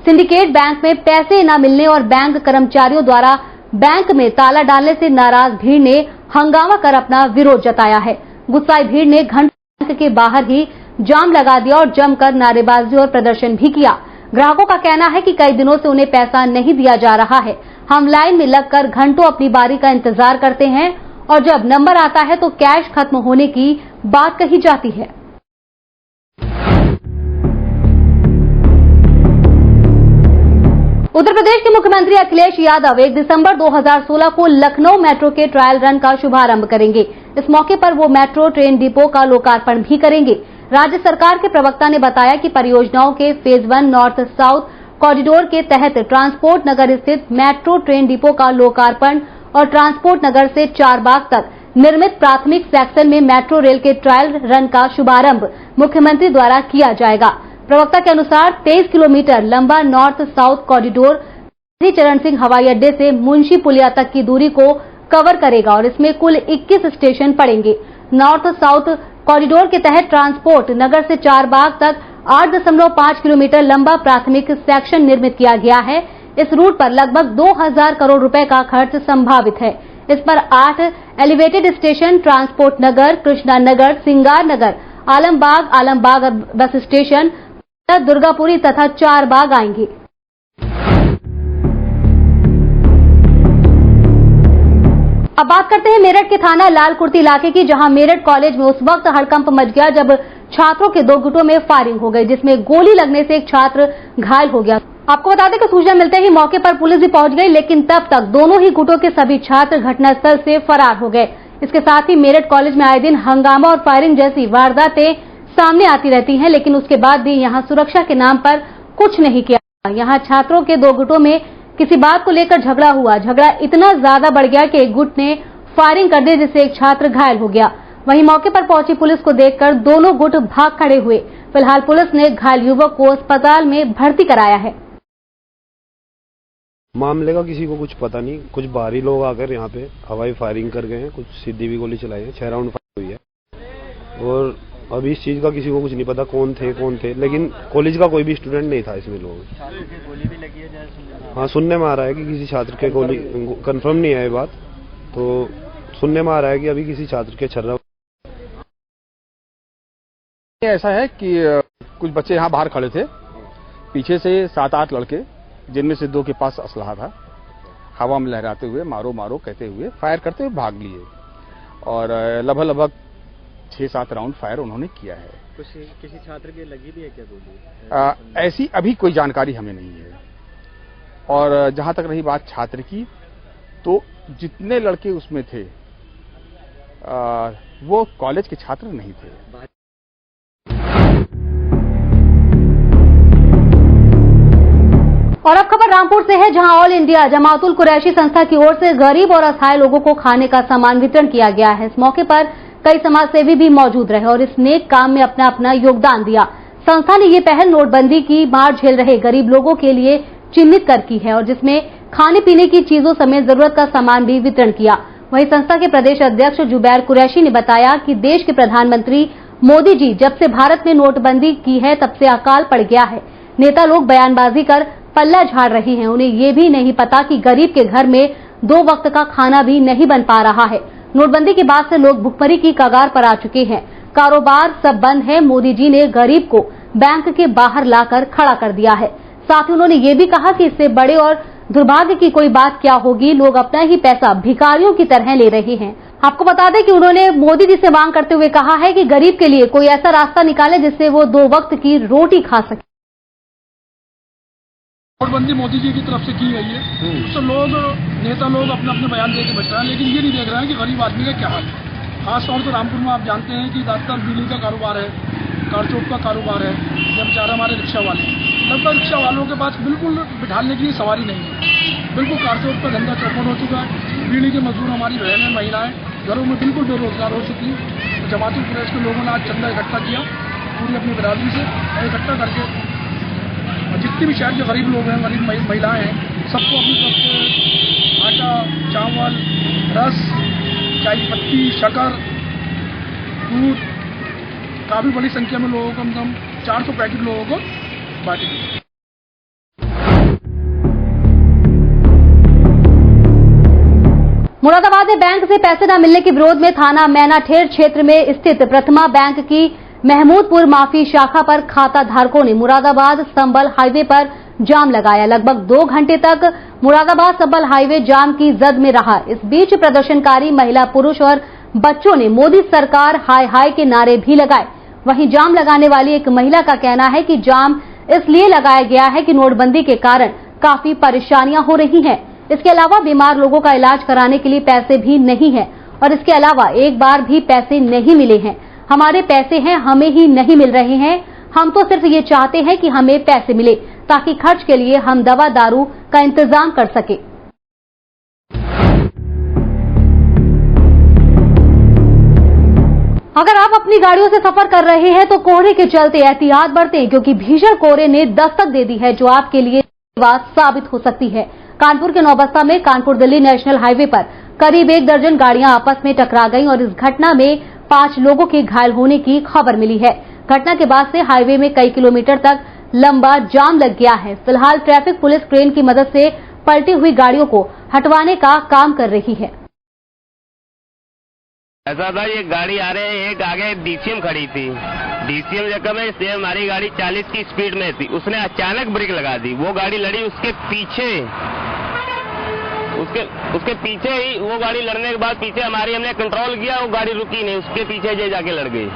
Syndicate bank में पैसे न मिलने और बैंक कर्मचारियों द्वारा बैंक में ताला डालने से नाराज भीड़ ने हंगामा कर अपना विरोध जताया है। गुस्साई भीड़ ने घंटों बैंक के बाहर ही जाम लगा दिया और जमकर नारेबाजी और प्रदर्शन भी किया। ग्राहकों का कहना है कि कई दिनों से उन्हें पैसा नहीं दिया जा रहा है। हम लाइन में लगकर घंटों अपनी बारी का इंतजार करते हैं और जब नंबर आता है तो कैश खत्म होने की बात कही जाती है। उत्तर प्रदेश के मुख्यमंत्री अखिलेश यादव 1 दिसंबर 2016 को लखनऊ मेट्रो के ट्रायल रन का शुभारंभ करेंगे। इस मौके पर वो मेट्रो ट्रेन डिपो का लोकार्पण भी करेंगे। राज्य सरकार के प्रवक्ता ने बताया कि परियोजनाओं के फेज 1 नॉर्थ साउथ कॉरिडोर के तहत ट्रांसपोर्ट नगर स्थित मेट्रो ट्रेन डिपो का लोकार्पण और ट्रांसपोर्ट नगर से चारबाग तक निर्मित प्राथमिक सेक्शन में मेट्रो रेल के ट्रायल रन का शुभारंभ मुख्यमंत्री द्वारा किया जाएगा। प्रवक्ता के अनुसार 23 किलोमीटर लंबा नॉर्थ साउथ कॉरिडोर श्री चरण सिंह हवाई अड्डे से मुंशी पुलिया तक की दूरी को कवर करेगा और इसमें कुल 21 स्टेशन पड़ेंगे। नॉर्थ साउथ कॉरिडोर के तहत ट्रांसपोर्ट नगर से चारबाग तक 8.5 किलोमीटर लंबा प्राथमिक सेक्शन निर्मित किया गया है। इस रूट पर लगभग 2000 करोड़ रुपए का खर्च संभावित है। इस पर 8 एलिवेटेड स्टेशन ट्रांसपोर्ट नगर, कृष्णा नगर, सिंगार नगर, आलमबाग बस स्टेशन, दुर्गापुरी तथा चारबाग आएंगे। अब बात करते हैं मेरठ के थाना लालकुर्ती इलाके की, जहां मेरठ कॉलेज में उस वक्त हड़कंप मच गया जब छात्रों के 2 गुटों में फायरिंग हो गई, जिसमें गोली लगने से एक छात्र घायल हो गया। आपको बता दें कि सूचना मिलते ही मौके पर पुलिस भी पहुंच गई, लेकिन तब तक दोनों ही गुटों के सभी छात्र घटनास्थल से फरार हो गए। इसके साथ ही मेरठ कॉलेज में आए दिन हंगामा और फायरिंग जैसी वारदातें सामने आती रहती हैं, लेकिन उसके बाद भी यहां सुरक्षा के नाम पर कुछ नहीं किया। यहां छात्रों के 2 गुटों में किसी बात को लेकर झगड़ा हुआ। झगड़ा इतना ज्यादा बढ़ गया कि एक गुट ने फायरिंग कर दी, जिससे एक छात्र घायल हो गया। वहीं मौके पर पहुंची पुलिस को देखकर दोनों गुट भाग खड़े हुए। फिलहाल पुलिस ने घायल युवक को अस्पताल में भर्ती कराया है। मामले का किसी को कुछ पता नहीं। कुछ बाहरी लोग आकर यहाँ पे हवाई फायरिंग कर गए हैं, कुछ सीधी भी गोली चलाई है। 6 राउंड फायर हुई है और अभी इस चीज का किसी को कुछ नहीं पता कौन थे, लेकिन कॉलेज का कोई भी स्टूडेंट नहीं था इसमें। लोग छात्र की गोली भी लगी है, हाँ, सुनने में आ रहा है कि किसी छात्र के गोली, कंफर्म नहीं है ये बात, तो सुनने में आ रहा है कि अभी किसी छात्र के छर्रा। ऐसा है कि कुछ बच्चे यहाँ बाहर खड़े थे, पीछे से 7-8 लड़के, जिनमें से 2 के पास असलहा था, हवा में लहराते हुए मारो मारो कहते हुए फायर करते हुए भाग लिए और लगभग 6-7 राउंड फायर उन्होंने किया है। किसी छात्र के लगी भी है क्या गोली? ऐसी अभी कोई जानकारी हमें नहीं है। और जहां तक रही बात छात्र की, तो जितने लड़के उसमें थे वो कॉलेज के छात्र नहीं थे। और अब खबर रामपुर से है, जहां ऑल इंडिया जमातुल कुरैशी संस्था की ओर से गरीब और असहाय लोगों को खाने का सामान वितरण किया गया है। इस मौके पर कई समाज सेवी भी मौजूद रहे और इस नेक काम में अपना अपना योगदान दिया। संस्था ने ये पहल नोटबंदी की मार झेल रहे गरीब लोगों के लिए चिन्हित कर की है और जिसमें खाने पीने की चीजों समेत जरूरत का सामान भी वितरण किया। वहीं संस्था के प्रदेश अध्यक्ष जुबैर कुरैशी ने बताया कि देश के प्रधानमंत्री मोदी जी जब से भारत में नोटबंदी की है तब से अकाल पड़ गया है। नेता लोग बयानबाजी कर पल्ला झाड़ रहे हैं। उन्हें ये भी नहीं पता कि गरीब के घर में 2 वक्त का खाना भी नहीं बन पा रहा है। नोटबंदी के बाद से लोग भुखमरी की कगार पर आ चुके हैं। कारोबार सब बंद है। मोदी जी ने गरीब को बैंक के बाहर लाकर खड़ा कर दिया है। साथ ही उन्होंने ये भी कहा कि इससे बड़े और दुर्भाग्य की कोई बात क्या होगी, लोग अपना ही पैसा भिखारियों की तरह ले रहे हैं। आपको बता दें कि उन्होंने मोदी जी से मांग करते हुए कहा है कि गरीब के लिए कोई ऐसा रास्ता निकाले जिससे वो 2 वक्त की रोटी खा सके। नोटबंदी मोदी जी की तरफ से की गई है, तो लोग नेता लोग अपने अपने बयान दे के बच रहे हैं, लेकिन ये नहीं देख रहे हैं कि गरीब आदमी का क्या हाल है। खासतौर से रामपुर में आप जानते हैं कि ज्यादातर बीड़ी का कारोबार है, कारचोट का कारोबार है, या बेचारे हमारे रिक्शा वाले, लगभग रिक्शा वालों के पास बिल्कुल बिठाने के लिए सवारी नहीं है। बिल्कुल कारचोट का धंधा चौपट हो चुका है। बीड़ी के मजदूर हमारी बहनें, महिलाएं घरों में बिल्कुल बेरोजगार हो चुकी है। तो जमातुल कुरैश के लोगों ने आज चंदा इकट्ठा किया पूरी अपनी बिरादरी से, इकट्ठा करके जितने भी शहर के गरीब लोग हैं, गरीब महिलाएं हैं, सबको अपनी तरफ से आटा, चावल, रस, चाय पत्ती, शक्कर, दूध, काफी बड़ी संख्या में लोगों को, कम से कम 400 पैकेट लोगों को बांटी। मुरादाबाद में बैंक से पैसे न मिलने के विरोध में थाना मैनाठेर क्षेत्र में स्थित प्रथमा बैंक की महमूदपुर माफी शाखा पर खाता धारकों ने मुरादाबाद संबल हाईवे पर जाम लगाया। लगभग 2 घंटे तक मुरादाबाद संबल हाईवे जाम की जद में रहा। इस बीच प्रदर्शनकारी महिला, पुरुष और बच्चों ने मोदी सरकार हाय हाय के नारे भी लगाए। वहीं जाम लगाने वाली एक महिला का कहना है कि जाम इसलिए लगाया गया है कि नोटबंदी के कारण काफी परेशानियां हो रही हैं। इसके अलावा बीमार लोगों का इलाज कराने के लिए पैसे भी नहीं है और इसके अलावा एक बार भी पैसे नहीं मिले हैं। हमारे पैसे हैं, हमें ही नहीं मिल रहे हैं। हम तो सिर्फ ये चाहते हैं कि हमें पैसे मिले ताकि खर्च के लिए हम दवा दारू का इंतजाम कर सके। अगर आप अपनी गाड़ियों से सफर कर रहे हैं तो कोहरे के चलते एहतियात बरतें, क्योंकि भीषण कोहरे ने दस्तक दे दी है जो आपके लिए साबित हो सकती है। कानपुर के नौबस्ता में कानपुर दिल्ली नेशनल हाईवे पर करीब 1 दर्जन गाड़ियां आपस में टकरा गईं और इस घटना में 5 लोगों के घायल होने की खबर मिली है। घटना के बाद से हाईवे में कई किलोमीटर तक लंबा जाम लग गया है। फिलहाल ट्रैफिक पुलिस क्रेन की मदद से पलटी हुई गाड़ियों को हटवाने का काम कर रही है। ऐसा था, ये गाड़ी आ रहे हैं, एक आगे डीसीएम खड़ी थी। डीसीएम जगह में से हमारी गाड़ी 40 की स्पीड में थी, उसने अचानक ब्रेक लगा दी। वो गाड़ी लड़ी उसके पीछे, उसके पीछे ही वो गाड़ी लड़ने के बाद पीछे हमारी, हमने कंट्रोल किया, वो गाड़ी रुकी नहीं, उसके पीछे जाके लड़ गई।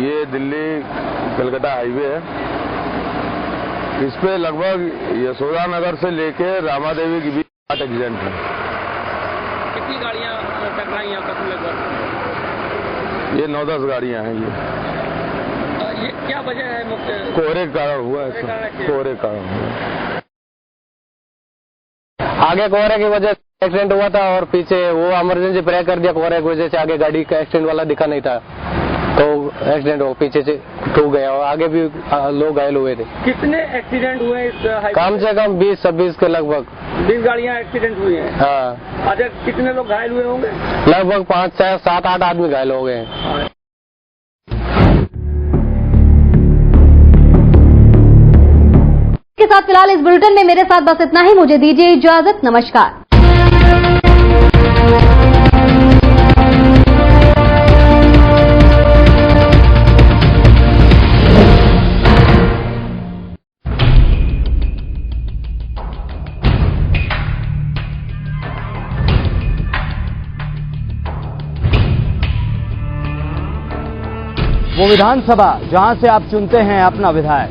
ये दिल्ली कलकत्ता हाईवे है। इस पे लगभग यशोदा नगर से लेके रामा देवी के बीच 8 एक्सीडेंट है। कितनी गाड़ियां टकराई आपस में लगभग? ये 9-10 गाड़ियां हैं। ये क्या वजह है? मुख्य कोहरे के कारण हुआ है, कोहरे के कारण हुआ। आगे कोहरे की वजह से एक्सीडेंट हुआ था और पीछे वो इमरजेंसी ब्रेक कर दिया कोहरे की वजह से। आगे गाड़ी का एक्सीडेंट वाला दिखा नहीं था तो एक्सीडेंट हो पीछे से ठुक गया और आगे भी लोग घायल हुए थे। कितने एक्सीडेंट हुए इस हाईवे? कम से कम 20-26 के लगभग 20 गाड़ियां एक्सीडेंट हुई हैं। हाँ। अच्छा, कितने लोग घायल हुए होंगे? लगभग 5-7-8 आदमी घायल हो गए हैं। के साथ फिलहाल इस बुलेटिन में मेरे साथ बस इतना ही। मुझे दीजिए इजाजत। नमस्कार। वो विधानसभा जहां से आप चुनते हैं अपना विधायक,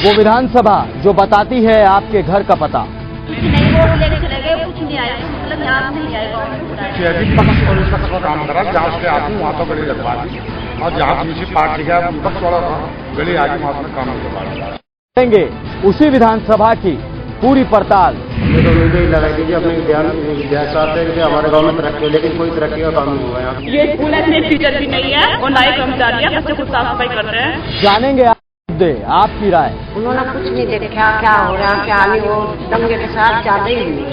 वो विधानसभा जो बताती है आपके घर का पता, करेंगे उसी विधानसभा की पूरी पड़ताल। लगाई दीजिए अपने ध्यान हमारे गांव में तरक्की, लेकिन कोई तरक्की का काम नहीं हुआ यहाँ। ये स्कूल में टीचर भी नहीं है और ना ही कर्मचारी बच्चों को साफ सफाई कर रहे हैं। जानेंगे आपकी राय। उन्होंने कुछ नहीं देखा क्या हो रहा क्या नहीं, वो दंगे के साथ जाते ही नहीं।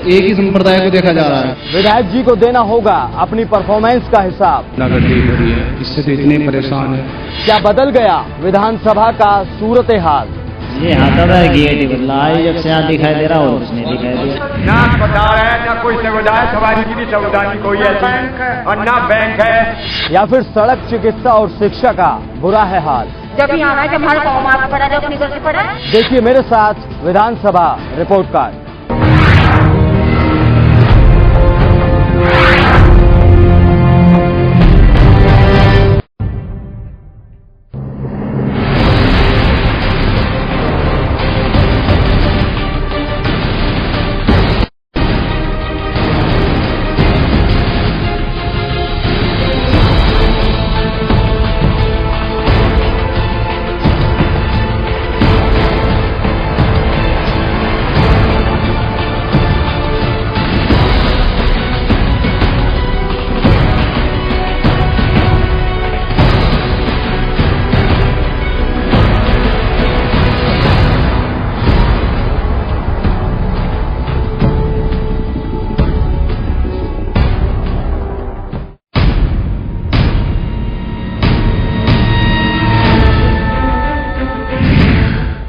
एक ही संप्रदाय को देखा जा रहा है। विधायक जी को देना होगा अपनी परफॉर्मेंस का हिसाब। इससे तो इतने परेशान है। क्या बदल गया विधानसभा का सूरत हाल? ये आता था गेट बदला, जब से यहाँ दिखाई दे रहा हो उसने दिखाई दिया। ना अस्पताल है, ना कोई सुविधा है, सवारी की भी सुविधा नहीं कोई है, और ना बैंक है। या फिर सड़क, चिकित्सा और शिक्षा का बुरा है हाल। जब यहाँ है जब हमारे गाँव में पड़ा जो अपनी घर से पड़ा। देखिए मेरे साथ विधानसभा रिपोर्ट कार्ड।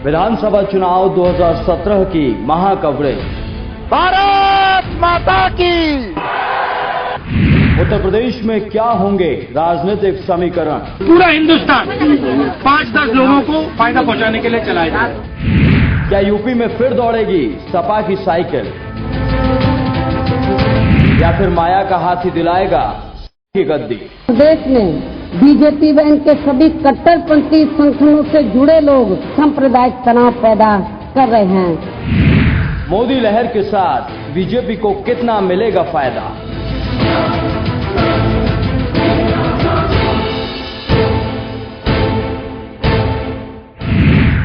विधानसभा चुनाव 2017 की महा कवरेज भारत माता की। उत्तर प्रदेश में क्या होंगे राजनीतिक समीकरण? पूरा हिंदुस्तान 5-10 लोगों को फायदा पहुंचाने के लिए चलाया जाए। क्या यूपी में फिर दौड़ेगी सपा की साइकिल, या फिर माया का हाथी दिलाएगा की गद्दी? देश में बीजेपी व इनके सभी कट्टरपंथी संगठनों से जुड़े लोग सांप्रदायिक तनाव पैदा कर रहे हैं। मोदी लहर के साथ बीजेपी को कितना मिलेगा फायदा?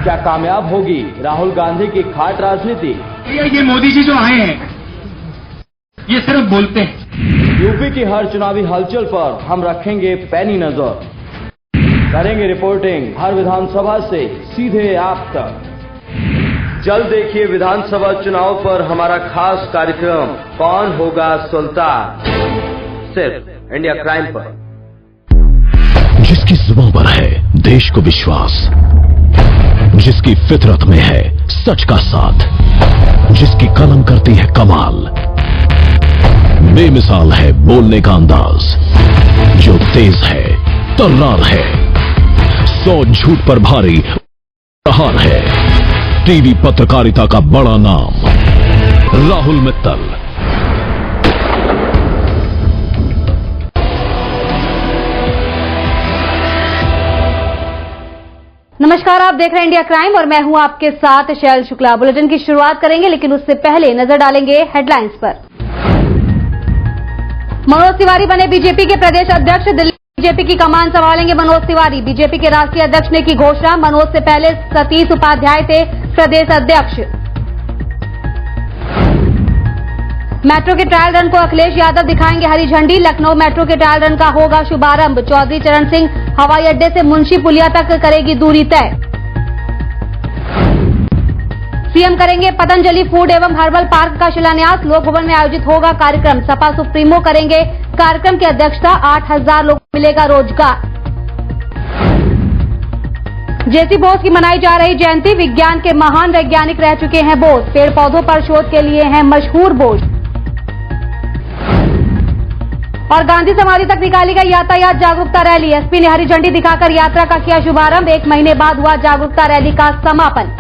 क्या कामयाब होगी राहुल गांधी की खाट राजनीति? ये मोदी जी जो आए हैं ये सिर्फ बोलते हैं। यूपी की हर चुनावी हलचल पर हम रखेंगे पैनी नजर, करेंगे रिपोर्टिंग हर विधानसभा से सीधे आप तक। जल्द देखिए विधानसभा चुनाव पर हमारा खास कार्यक्रम कौन होगा सुल्तान, सिर्फ इंडिया क्राइम पर। जिसकी जुबान पर है देश को विश्वास, जिसकी फितरत में है सच का साथ, जिसकी कलम करती है कमाल, बेमिसाल है बोलने का अंदाज, जो तेज है तर्रार है, 100 झूठ पर भारी प्रहार है, टीवी पत्रकारिता का बड़ा नाम राहुल मित्तल। नमस्कार, आप देख रहे हैं इंडिया क्राइम और मैं हूं आपके साथ शैल शुक्ला। बुलेटिन की शुरुआत करेंगे लेकिन उससे पहले नजर डालेंगे हेडलाइंस पर। मनोज तिवारी बने बीजेपी के प्रदेश अध्यक्ष, दिल्ली बीजेपी की कमान संभालेंगे मनोज तिवारी। बीजेपी के राष्ट्रीय अध्यक्ष ने की घोषणा। मनोज से पहले सतीश उपाध्याय थे प्रदेश अध्यक्ष। मेट्रो के ट्रायल रन को अखिलेश यादव दिखाएंगे हरी झंडी। लखनऊ मेट्रो के ट्रायल रन का होगा शुभारंभ। चौधरी चरण सिंह हवाई अड्डे से मुंशी पुलिया तक करेगी दूरी तय। सीएम करेंगे पतंजलि फूड एवं हर्बल पार्क का शिलान्यास। लोक भवन में आयोजित होगा कार्यक्रम। सपा सुप्रीमो करेंगे कार्यक्रम की अध्यक्षता। 8,000 लोगों को मिलेगा रोजगार। जेसी बोस की मनाई जा रही जयंती। विज्ञान के महान वैज्ञानिक रह चुके हैं बोस। पेड़ पौधों पर शोध के लिए हैं मशहूर बोस। और गांधी समाधि तक निकाली गई यातायात जागरूकता रैली। एसपी ने हरी झंडी दिखाकर यात्रा का किया शुभारंभ। 1 महीने बाद हुआ जागरूकता रैली का समापन।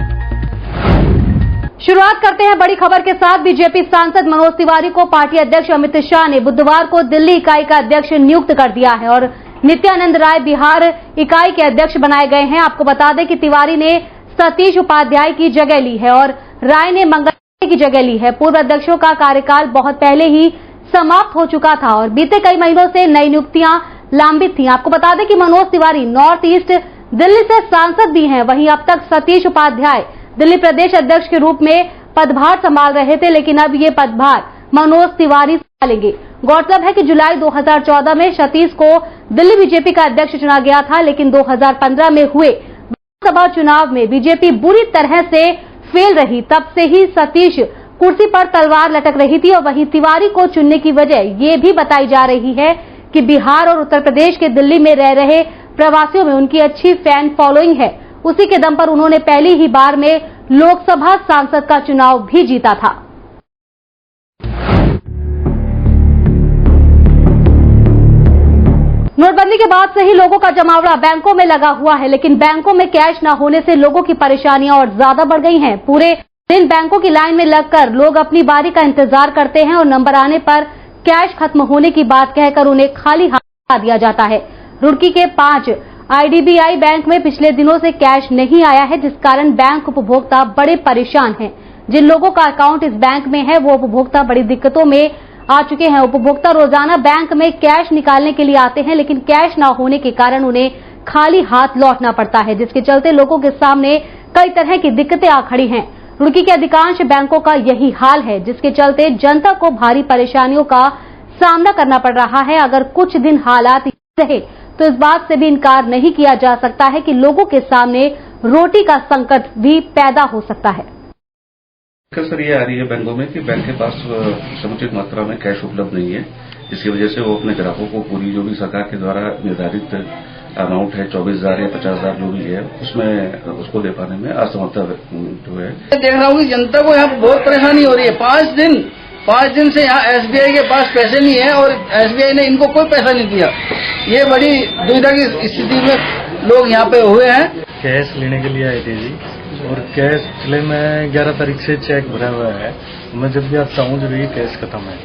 शुरुआत करते हैं बड़ी खबर के साथ। बीजेपी सांसद मनोज तिवारी को पार्टी अध्यक्ष अमित शाह ने बुधवार को दिल्ली इकाई का अध्यक्ष नियुक्त कर दिया है और नित्यानंद राय बिहार इकाई के अध्यक्ष बनाए गए हैं। आपको बता दें कि तिवारी ने सतीश उपाध्याय की जगह ली है और राय ने मंगल की जगह ली है। पूर्व अध्यक्षों का कार्यकाल बहुत पहले ही समाप्त हो चुका था और बीते कई महीनों से नई नियुक्तियां लंबित थीं। आपको बता दें कि मनोज तिवारी नॉर्थ ईस्ट दिल्ली से सांसद भी हैं। वहीं अब तक सतीश उपाध्याय दिल्ली प्रदेश अध्यक्ष के रूप में पदभार संभाल रहे थे, लेकिन अब ये पदभार मनोज तिवारी संभालेंगे। गौरतलब है कि जुलाई 2014 में सतीश को दिल्ली बीजेपी का अध्यक्ष चुना गया था, लेकिन 2015 में हुए विधानसभा चुनाव में बीजेपी बुरी तरह से फेल रही। तब से ही सतीश कुर्सी पर तलवार लटक रही थी और वहीं तिवारी को चुनने की वजह ये भी बताई जा रही है कि बिहार और उत्तर प्रदेश के दिल्ली में रह रहे प्रवासियों में उनकी अच्छी फैन फॉलोइंग है। उसी के दम पर उन्होंने पहली ही बार में लोकसभा सांसद का चुनाव भी जीता था। नोटबंदी के बाद से ही लोगों का जमावड़ा बैंकों में लगा हुआ है, लेकिन बैंकों में कैश न होने से लोगों की परेशानियां और ज्यादा बढ़ गई हैं। पूरे दिन बैंकों की लाइन में लगकर लोग अपनी बारी का इंतजार करते हैं और नंबर आने पर कैश खत्म होने की बात कहकर उन्हें खाली हाथ दिया जाता है। रुड़की के 5 आईडीबीआई बैंक में पिछले दिनों से कैश नहीं आया है, जिस कारण बैंक उपभोक्ता बड़े परेशान हैं। जिन लोगों का अकाउंट इस बैंक में है वो उपभोक्ता बड़ी दिक्कतों में आ चुके हैं। उपभोक्ता रोजाना बैंक में कैश निकालने के लिए आते हैं, लेकिन कैश न होने के कारण उन्हें खाली हाथ लौटना पड़ता है, जिसके चलते लोगों के सामने कई तरह की दिक्कतें आ खड़ी हैं। रुड़की के अधिकांश बैंकों का यही हाल है, जिसके चलते जनता को भारी परेशानियों का सामना करना पड़ रहा है। अगर कुछ दिन हालात रहे तो इस बात से भी इनकार नहीं किया जा सकता है कि लोगों के सामने रोटी का संकट भी पैदा हो सकता है। सर ये आ रही है बैंकों में कि बैंक के पास समुचित मात्रा में कैश उपलब्ध नहीं है, जिसकी वजह से वो अपने ग्राहकों को पूरी जो भी सरकार के द्वारा निर्धारित अमाउंट है 24,000 या 50,000 जो भी है, उसमें उसको दे पाने में असमर्थता जो है। देख रहा हूँ कि जनता को यहाँ बहुत परेशानी हो रही है। 5 दिन से यहाँ एसबीआई के पास पैसे नहीं है और एसबीआई ने इनको कोई पैसा नहीं दिया। ये बड़ी दुविधा की स्थिति में लोग यहाँ पे हुए हैं। कैश लेने के लिए आए थे जी, और कैश पिछले में 11 तारीख से चेक भरा हुआ है। मैं जब भी आता हूँ जब ये कैश खत्म है।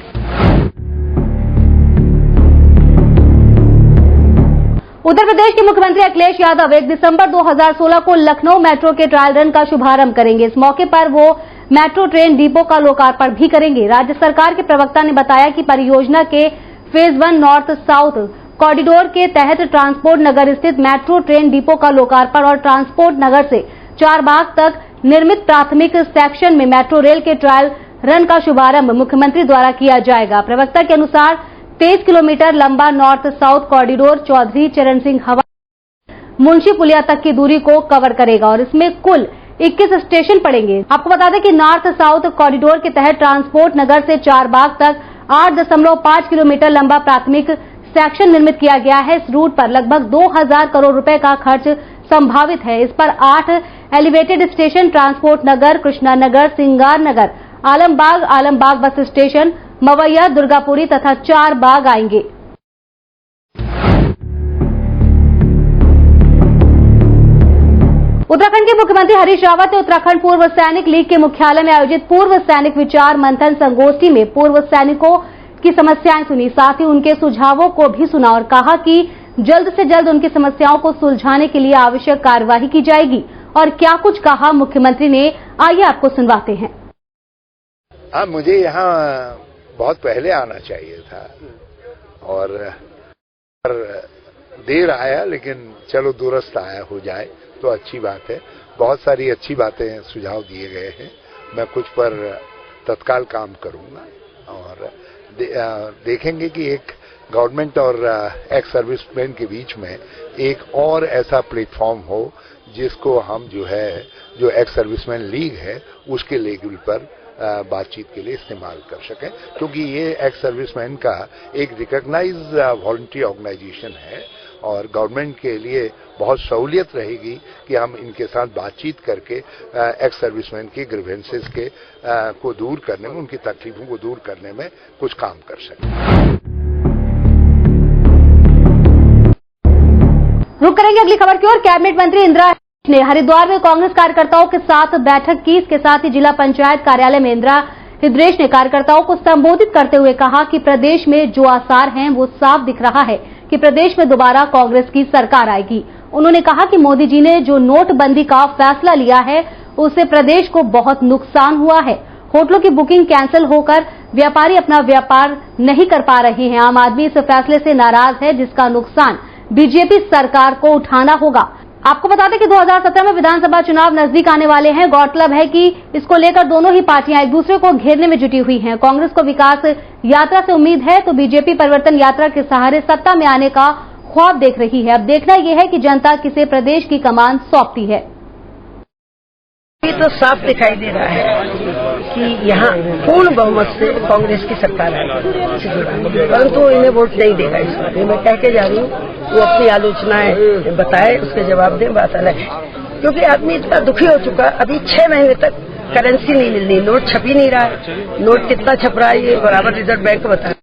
उत्तर प्रदेश के मुख्यमंत्री अखिलेश यादव 1 दिसंबर 2016 को लखनऊ मेट्रो के ट्रायल रन का शुभारंभ करेंगे। इस मौके पर वो मेट्रो ट्रेन डिपो का लोकार्पण भी करेंगे। राज्य सरकार के प्रवक्ता ने बताया कि परियोजना के फेज 1 नॉर्थ साउथ कॉरिडोर के तहत ट्रांसपोर्ट नगर स्थित मेट्रो ट्रेन डिपो का लोकार्पण और ट्रांसपोर्ट नगर से चारबाग तक निर्मित प्राथमिक सेक्शन में मेट्रो रेल के ट्रायल रन का शुभारंभ मुख्यमंत्री द्वारा किया जाएगा। प्रवक्ता के अनुसार 23 किलोमीटर लंबा नॉर्थ साउथ कॉरिडोर चौधरी चरण सिंह हवाई मुंशी पुलिया तक की दूरी को कवर करेगा और इसमें कुल 21 स्टेशन पड़ेंगे। आपको बता दें कि नॉर्थ साउथ कॉरिडोर के तहत ट्रांसपोर्ट नगर से चारबाग तक 8.5 किलोमीटर लंबा प्राथमिक सेक्शन निर्मित किया गया है। इस रूट पर लगभग 2000 करोड़ रुपए का खर्च संभावित है। इस पर 8 एलिवेटेड स्टेशन ट्रांसपोर्ट नगर, कृष्णा नगर, सिंगार नगर, आलमबाग बस स्टेशन, मवैया, दुर्गापुरी तथा 4 बाग आएंगे। उत्तराखंड के मुख्यमंत्री हरीश रावत ने उत्तराखंड पूर्व सैनिक लीग के मुख्यालय में आयोजित पूर्व सैनिक विचार मंथन संगोष्ठी में पूर्व सैनिकों की समस्याएं सुनी, साथ ही उनके सुझावों को भी सुना और कहा कि जल्द से जल्द उनकी समस्याओं को सुलझाने के लिए आवश्यक कार्यवाही की जाएगी। और क्या कुछ कहा मुख्यमंत्री ने, आइए आपको सुनवाते हैं। मुझे यहाँ बहुत पहले आना चाहिए था और देर आया, लेकिन चलो दुरुस्त आया हो जाए तो अच्छी बात है। बहुत सारी अच्छी बातें सुझाव दिए गए हैं, मैं कुछ पर तत्काल काम करूंगा और देखेंगे कि एक गवर्नमेंट और एक्स सर्विसमैन के बीच में एक और ऐसा प्लेटफॉर्म हो जिसको हम जो एक्स सर्विसमैन लीग है उसके लेवल पर बातचीत के लिए इस्तेमाल कर सकें, क्योंकि ये एक्स सर्विसमैन का एक रिकॉग्नाइज्ड वॉलंटरी ऑर्गेनाइजेशन है और गवर्नमेंट के लिए बहुत सहूलियत रहेगी कि हम इनके साथ बातचीत करके एक्स सर्विसमैन की ग्रीवेंसेस के को दूर करने में, उनकी तकलीफों को दूर करने में कुछ काम कर सकें। रुक करेंगे अगली खबर की ओर। कैबिनेट मंत्री इंदिरा ने हरिद्वार में कांग्रेस कार्यकर्ताओं के साथ बैठक की। इसके साथ ही जिला पंचायत कार्यालय में इंदिरा हृदयेश ने कार्यकर्ताओं को संबोधित करते हुए कहा कि प्रदेश में जो आसार हैं वो साफ दिख रहा है कि प्रदेश में दोबारा कांग्रेस की सरकार आएगी। उन्होंने कहा कि मोदी जी ने जो नोटबंदी का फैसला लिया है उससे प्रदेश को बहुत नुकसान हुआ है। होटलों की बुकिंग कैंसिल होकर व्यापारी अपना व्यापार नहीं कर पा रहे हैं। आम आदमी इस फैसले से नाराज है, जिसका नुकसान बीजेपी सरकार को उठाना होगा। आपको बता दें कि 2017 में विधानसभा चुनाव नजदीक आने वाले हैं। गौरतलब है कि इसको लेकर दोनों ही पार्टियां एक दूसरे को घेरने में जुटी हुई हैं। कांग्रेस को विकास यात्रा से उम्मीद है तो बीजेपी परिवर्तन यात्रा के सहारे सत्ता में आने का ख्वाब देख रही है। अब देखना यह है कि जनता किसे प्रदेश की कमान सौंपती है। ये तो साफ दिखाई दे रहा है कि यहाँ पूर्ण बहुमत से कांग्रेस की सरकार है, परंतु इन्हें वोट नहीं देगा। इस बारे में कह के जा रही हूँ, वो अपनी आलोचनाएं बताए, उसके जवाब दें, बात अलग है। क्योंकि आदमी इतना दुखी हो चुका, अभी 6 महीने तक करेंसी नहीं मिल रही, नोट छप ही नहीं रहा है। नोट कितना छप रहा है ये बराबर रिजर्व बैंक बताए।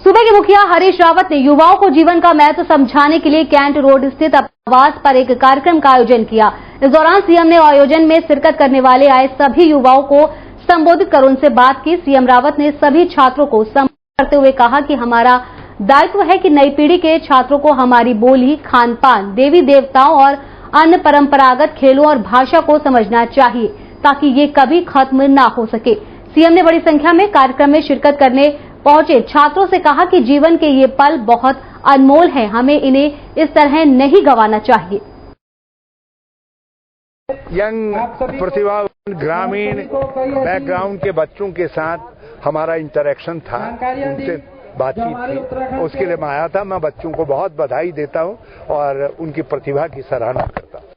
सूबे के मुखिया हरीश रावत ने युवाओं को जीवन का महत्व समझाने के लिए कैंट रोड स्थित आवास पर एक कार्यक्रम का आयोजन किया। इस दौरान सीएम ने आयोजन में शिरकत करने वाले आए सभी युवाओं को संबोधित कर उनसे बात की। सीएम रावत ने सभी छात्रों को संबोधित करते हुए कहा कि हमारा दायित्व है कि नई पीढ़ी के छात्रों को हमारी बोली, खान पान, देवी देवताओं और अन्य परंपरागत खेलों और भाषा को समझना चाहिए ताकि ये कभी खत्म ना हो सके। सीएम ने बड़ी संख्या में कार्यक्रम में शिरकत करने पहुंचे छात्रों से कहा कि जीवन के ये पल बहुत अनमोल हैं, हमें इन्हें इस तरह नहीं गंवाना चाहिए। यंग प्रतिभावान ग्रामीण बैकग्राउंड के बच्चों के साथ हमारा इंटरेक्शन था, उनसे बातचीत थी, उसके लिए मैं आया था। मैं बच्चों को बहुत बधाई देता हूं और उनकी प्रतिभा की सराहना करता हूं।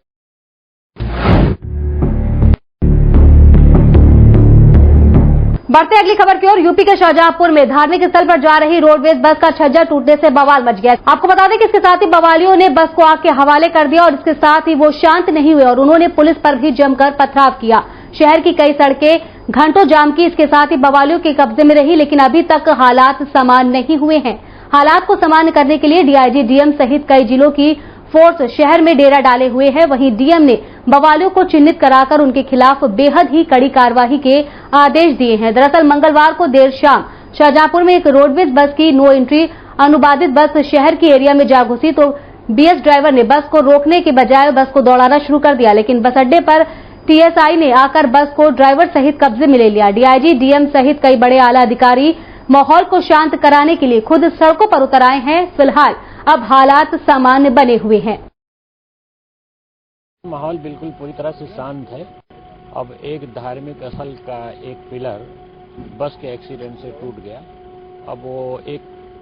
बढ़ते अगली खबर की ओर। यूपी के शाहजहांपुर में धार्मिक स्थल पर जा रही रोडवेज बस का छज्जा टूटने से बवाल मच गया। आपको बता दें कि इसके साथ ही बवालियों ने बस को आग के हवाले कर दिया और इसके साथ ही वो शांत नहीं हुए और उन्होंने पुलिस पर भी जमकर पथराव किया। शहर की कई सड़कें घंटों जाम की, इसके साथ ही बवालियों के कब्जे में रही, लेकिन अभी तक हालात सामान्य नहीं हुए हैं। हालात को सामान्य करने के लिए डीआईजी, डीएम सहित कई जिलों की फोर्स शहर में डेरा डाले हुए है। वहीं डीएम ने बवालियों को चिन्हित कराकर उनके खिलाफ बेहद ही कड़ी कार्रवाई के आदेश दिए हैं। दरअसल मंगलवार को देर शाम शाहजहांपुर में एक रोडवेज बस की नो एंट्री अनुबाधित बस शहर की एरिया में जा घुसी तो बीएस ड्राइवर ने बस को रोकने के बजाय बस को दौड़ाना शुरू कर दिया, लेकिन बस अड्डे पर टीएसआई ने आकर बस को ड्राइवर सहित कब्जे में ले लिया। डीआईजी, डीएम सहित कई बड़े आला अधिकारी माहौल को शांत कराने के लिए खुद सड़कों पर उतर आए हैं। फिलहाल अब हालात सामान्य बने हुए हैं। माहौल बिल्कुल पूरी तरह से शांत है। अब एक धार्मिक स्थल का एक पिलर बस के एक्सीडेंट से टूट गया। अब वो एक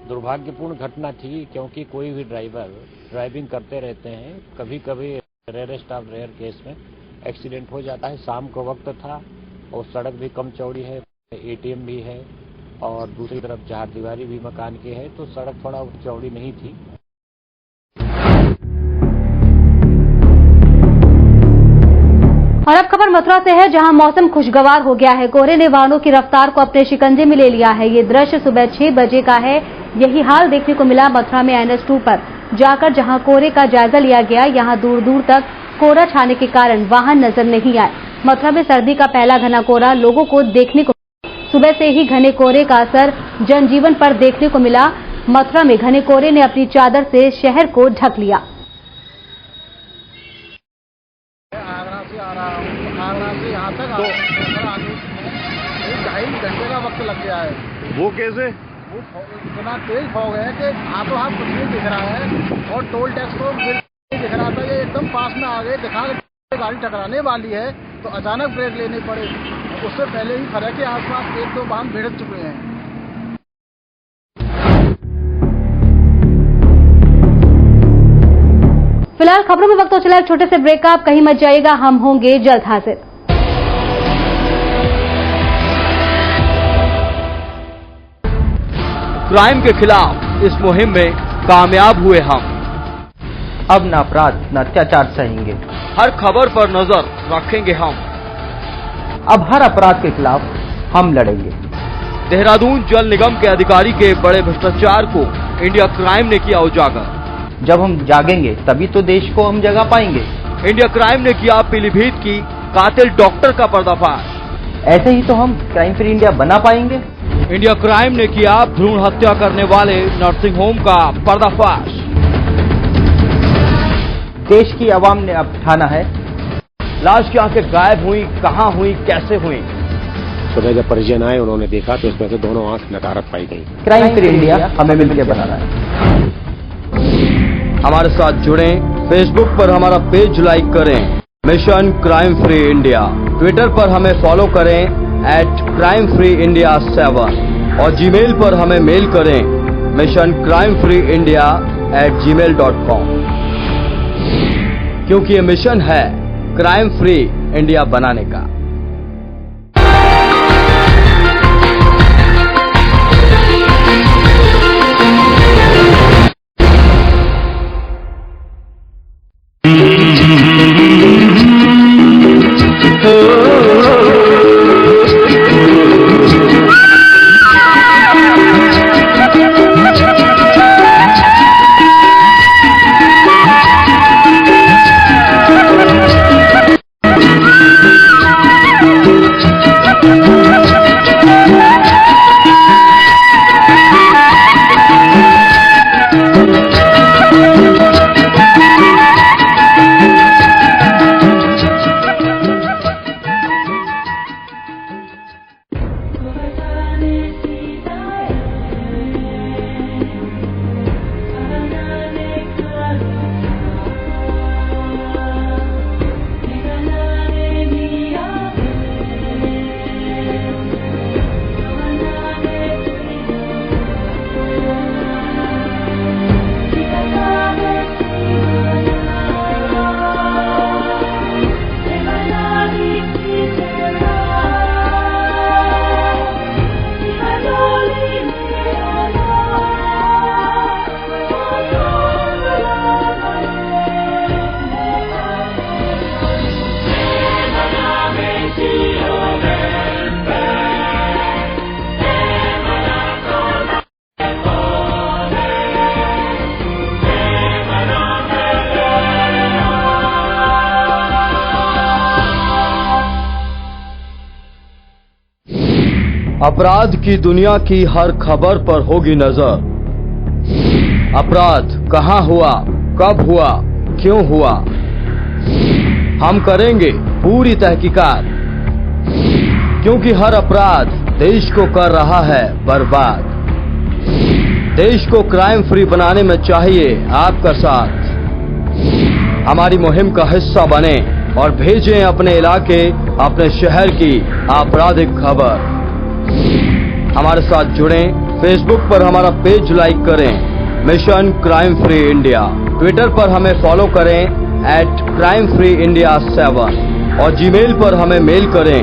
दुर्भाग्यपूर्ण घटना थी, क्योंकि कोई भी ड्राइवर ड्राइविंग करते रहते हैं, कभी कभी रेयरेस्ट ऑफ रेयर केस में एक्सीडेंट हो जाता है। शाम को वक्त था और सड़क भी कम चौड़ी है, एटीएम भी है और दूसरी तरफ चारदीवारी भी मकान की है, तो सड़क थोड़ा चौड़ी नहीं थी। और अब खबर मथुरा से है, जहां मौसम खुशगवार हो गया है। कोहरे ने वाहनों की रफ्तार को अपने शिकंजे में ले लिया है। ये दृश्य सुबह 6 बजे का है। यही हाल देखने को मिला मथुरा में NH2 पर जाकर, जहां कोहरे का जायजा लिया गया। यहां दूर दूर तक कोहरा छाने के कारण वाहन नजर नहीं आए। मथुरा में सर्दी का पहला घना कोहरा लोगों को देखने को सुबह से ही घने कोहरे का असर जनजीवन पर देखने को मिला। मथुरा में घने कोहरे ने अपनी चादर से शहर को ढक लिया। आगरा से यहाँ तक एक 2.5 घंटे का वक्त लग गया है। वो कैसे? वो इतना तेज फॉग है कि हाथों हाथ कुछ नहीं दिख रहा है और टोल टैक्स को बिल्कुल नहीं दिख रहा था। ये एकदम पास में आ गए, दिखा गाड़ी टकराने वाली है तो अचानक ब्रेक लेने पड़े। उससे पहले ही फरक के आसपास 1-2 वाहन भिड़ चुके हैं। फिलहाल खबरों में वक्त हो चला एक छोटे से ब्रेक का। आप कहीं मत जाइएगा, हम होंगे जल्द हाजिर। क्राइम के खिलाफ इस मुहिम में कामयाब हुए हम। अब न अपराध न अत्याचार सहेंगे। हर खबर पर नजर रखेंगे हम। अब हर अपराध के खिलाफ हम लड़ेंगे। देहरादून जल निगम के अधिकारी के बड़े भ्रष्टाचार को इंडिया क्राइम ने किया उजागर। जब हम जागेंगे तभी तो देश को हम जगा पाएंगे। इंडिया क्राइम ने किया पीलीभीत की कातिल डॉक्टर का पर्दाफाश। ऐसे ही तो हम क्राइम फ्री इंडिया बना पाएंगे। इंडिया क्राइम ने किया भ्रूण हत्या करने वाले नर्सिंग होम का पर्दाफाश। देश की आवाम ने अब ठाना है। लाश की आंखें गायब हुई, कहां हुई, कैसे हुई। सुबह जब परिजन आए उन्होंने देखा तो इसमें से दोनों आंख नकारत पाई गई। क्राइम फ्री इंडिया हमें मिलकर बनाना है। हमारे साथ जुड़ें, फेसबुक पर हमारा पेज लाइक करें, mission crime free India. Twitter पर हमें फॉलो करें @CrimeFreeIndia7 और जीमेल पर हमें मेल करें missioncrimefreeindia@gmail.com, क्योंकि ये मिशन है क्राइम फ्री इंडिया बनाने का। अपराध की दुनिया की हर खबर पर होगी नजर। अपराध कहां हुआ, कब हुआ, क्यों हुआ, हम करेंगे पूरी तहकीकात, क्योंकि हर अपराध देश को कर रहा है बर्बाद। देश को क्राइम फ्री बनाने में चाहिए आपका साथ। हमारी मुहिम का हिस्सा बने और भेजें अपने इलाके, अपने शहर की आपराधिक खबर। हमारे साथ जुड़ें, फेसबुक पर हमारा पेज लाइक करें, mission crime free India. Twitter पर हमें फॉलो करें @crimefreeindia7 और जीमेल पर हमें मेल करें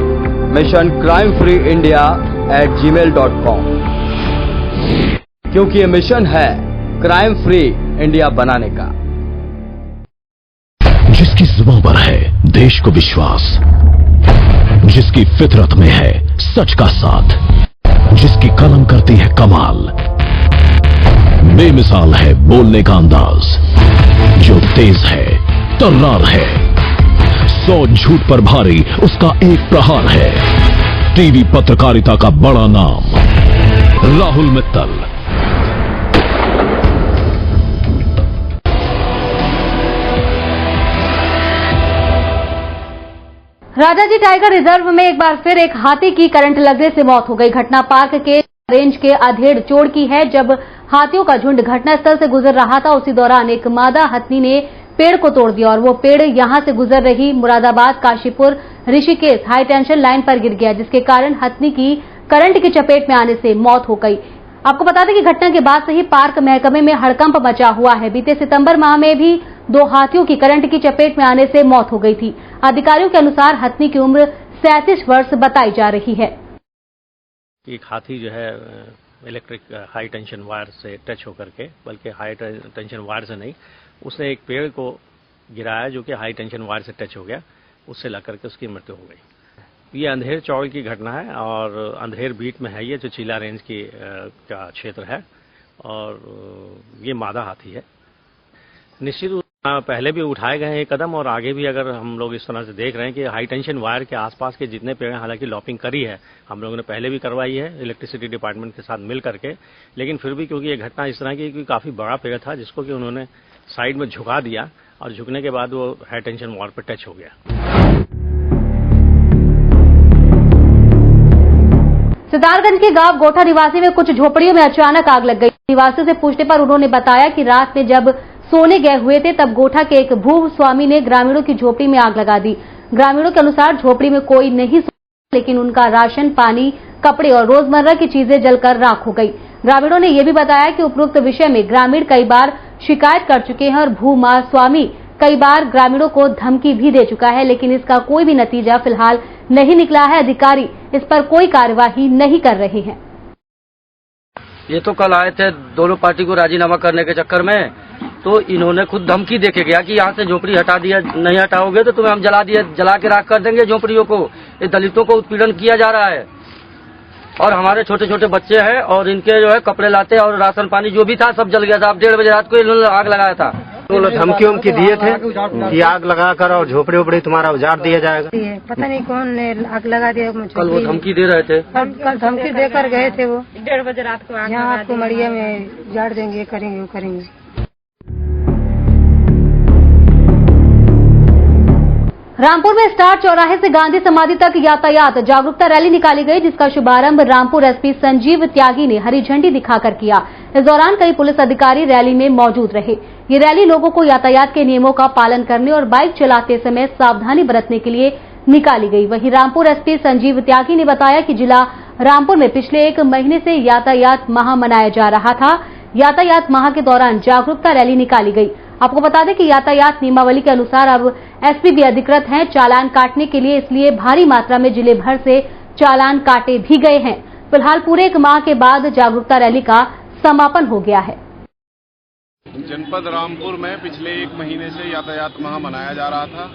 missioncrimefreeindia@gmail.com, क्योंकि ये मिशन है क्राइम फ्री इंडिया बनाने का। जिसकी जुबान पर है देश को विश्वास, जिसकी फितरत में है सच का साथ, जिसकी कलम करती है कमाल, बेमिसाल है बोलने का अंदाज, जो तेज है, तर्रार है, 100 झूठ पर भारी उसका एक प्रहार है। टीवी पत्रकारिता का बड़ा नाम राहुल मित्तल। राजाजी टाइगर रिजर्व में एक बार फिर एक हाथी की करंट लगने से मौत हो गई। घटना पार्क के रेंज के अधेड़ चोड़ की है। जब हाथियों का झुंड घटनास्थल से गुजर रहा था, उसी दौरान एक मादा हथनी ने पेड़ को तोड़ दिया और वो पेड़ यहां से गुजर रही Moradabad Kashipur Rishikesh high tension line पर गिर गया, जिसके कारण हथनी की करंट की चपेट में आने से मौत हो गई। आपको बता दें कि घटना के बाद से ही पार्क महकमे में हड़कंप मचा हुआ है। बीते सितंबर माह में भी 2 हाथियों की करंट की चपेट में आने से मौत हो गई थी। अधिकारियों के अनुसार हथनी की उम्र 37 वर्ष बताई जा रही है। एक हाथी जो है इलेक्ट्रिक हाई टेंशन वायर से टच होकर के, बल्कि हाई टेंशन वायर से नहीं, उसने एक पेड़ को गिराया जो कि हाई टेंशन वायर से टच हो गया, उससे लग करके उसकी मृत्यु हो गई। ये अंधेर चौड़ की घटना है और अंधेर बीट में है, ये जो चीला रेंज की का क्षेत्र है और ये मादा हाथी है। निश्चित रूप पहले भी उठाए गए हैं ये कदम और आगे भी अगर हम लोग इस तरह से देख रहे हैं कि हाई टेंशन वायर के आसपास के जितने पेड़ हैं, हालांकि लॉपिंग करी है हम लोगों ने पहले भी करवाई है इलेक्ट्रिसिटी डिपार्टमेंट के साथ मिल करके, लेकिन फिर भी क्योंकि ये घटना इस तरह की काफी बड़ा पेड़ था जिसको कि उन्होंने साइड में झुका दिया और झुकने के बाद वो हाई टेंशन वायर पर टच हो गया। सितारगंज के गांव गोठा निवासी में कुछ झोपड़ियों में अचानक आग लग गई। निवासियों से पूछने पर उन्होंने बताया कि रात में जब सोने गए हुए थे तब गोठा के एक भू स्वामी ने ग्रामीणों की झोपड़ी में आग लगा दी। ग्रामीणों के अनुसार झोपड़ी में कोई नहीं सोया, लेकिन उनका राशन, पानी, कपड़े और रोजमर्रा की चीजें जलकर राख हो गई। ग्रामीणों ने यह भी बताया कि उपरोक्त विषय में ग्रामीण कई बार शिकायत कर चुके हैं और भू स्वामी कई बार ग्रामीणों को धमकी भी दे चुका है, लेकिन इसका कोई भी नतीजा फिलहाल नहीं निकला है। अधिकारी इस पर कोई कार्यवाही नहीं कर रहे हैं। ये तो कल आए थे दोनों पार्टी को राजीनामा करने के चक्कर में, तो इन्होंने खुद धमकी देके गया कि यहाँ से झोपड़ी हटा दिया, नहीं हटाओगे तो तुम्हें हम जला के राख कर देंगे झोपड़ियों को। ये दलितों को उत्पीड़न किया जा रहा है और हमारे छोटे छोटे बच्चे हैं और इनके जो है कपड़े लाते और राशन पानी जो भी था सब जल गया था। अब 1:30 बजे रात को इन्होंने आग लगाया था। धमकी उमकी दिए थे कि आग लगा कर और झोपड़ी उपड़ी तुम्हारा उजाड़ दिया जाएगा। पता नहीं कौन ने आग लगा दिया मुझे। कल वो धमकी दे रहे थे। कल धमकी देकर गए थे वो। 1:30 बजे रात को आग यहाँ आपको मड़िया में उजाड़ देंगे, करेंगे वो करेंगे। रामपुर में स्टार चौराहे से गांधी समाधि तक यातायात जागरूकता रैली निकाली गई, जिसका शुभारंभ रामपुर एसपी संजीव त्यागी ने हरी झंडी दिखाकर किया। इस दौरान कई पुलिस अधिकारी रैली में मौजूद रहे। ये रैली लोगों को यातायात के नियमों का पालन करने और बाइक चलाते समय सावधानी बरतने के लिए निकाली गई। वहीं रामपुर एसपी संजीव त्यागी ने बताया कि जिला रामपुर में पिछले 1 महीने से यातायात माह मनाया जा रहा था। यातायात माह के दौरान जागरूकता रैली निकाली गई। आपको बता दें कि यातायात नियमावली के अनुसार अब एसपी भी अधिकृत हैं चालान काटने के लिए, इसलिए भारी मात्रा में जिले भर से चालान काटे भी गए हैं। फिलहाल पूरे 1 माह के बाद जागरूकता रैली का समापन हो गया है। जनपद रामपुर में पिछले 1 महीने से यातायात माह मनाया जा रहा था।